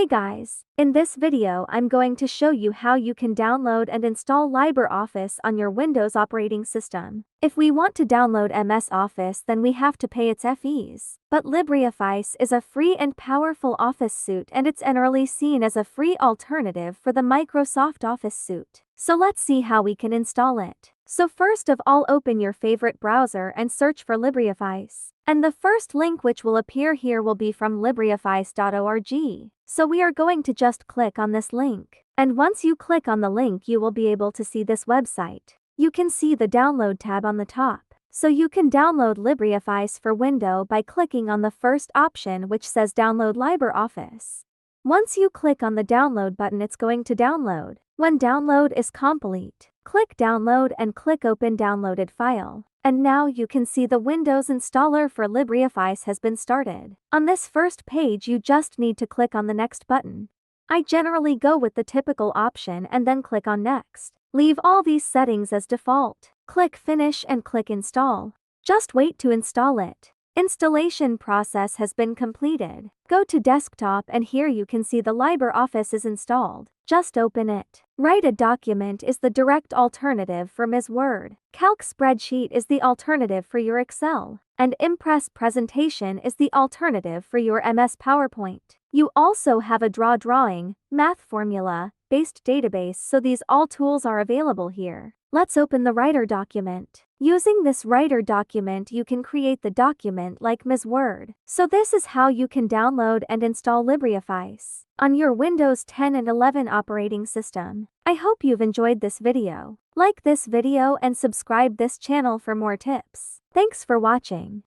Hey guys, in this video I'm going to show you how you can download and install LibreOffice on your Windows operating system. If we want to download MS Office, then we have to pay its fees. But LibreOffice is a free and powerful Office suite, and it's generally seen as a free alternative for the Microsoft Office suite. So let's see how we can install it. So first of all, open your favorite browser and search for LibreOffice. And the first link which will appear here will be from LibreOffice.org. So we are going to just click on this link. And once you click on the link, you will be able to see this website. You can see the download tab on the top. So you can download LibreOffice for Windows by clicking on the first option which says download LibreOffice. Once you click on the download button, it's going to download. When download is complete, click download and click open downloaded file. And now you can see the Windows installer for LibreOffice has been started. On this first page, you just need to click on the next button. I generally go with the typical option and then click on next. Leave all these settings as default. Click finish and click install. Just wait to install it. Installation process has been completed. Go to desktop and here you can see the LibreOffice is installed. Just open it. Write a document is the direct alternative for MS Word. Calc spreadsheet is the alternative for your Excel. And Impress presentation is the alternative for your MS PowerPoint. You also have a drawing, math formula, based database, so these all tools are available here. Let's open the writer document. Using this writer document, you can create the document like MS Word. So this is how you can download and install LibreOffice on your Windows 10 and 11 operating system. I hope you've enjoyed this video. Like this video and subscribe this channel for more tips. Thanks for watching.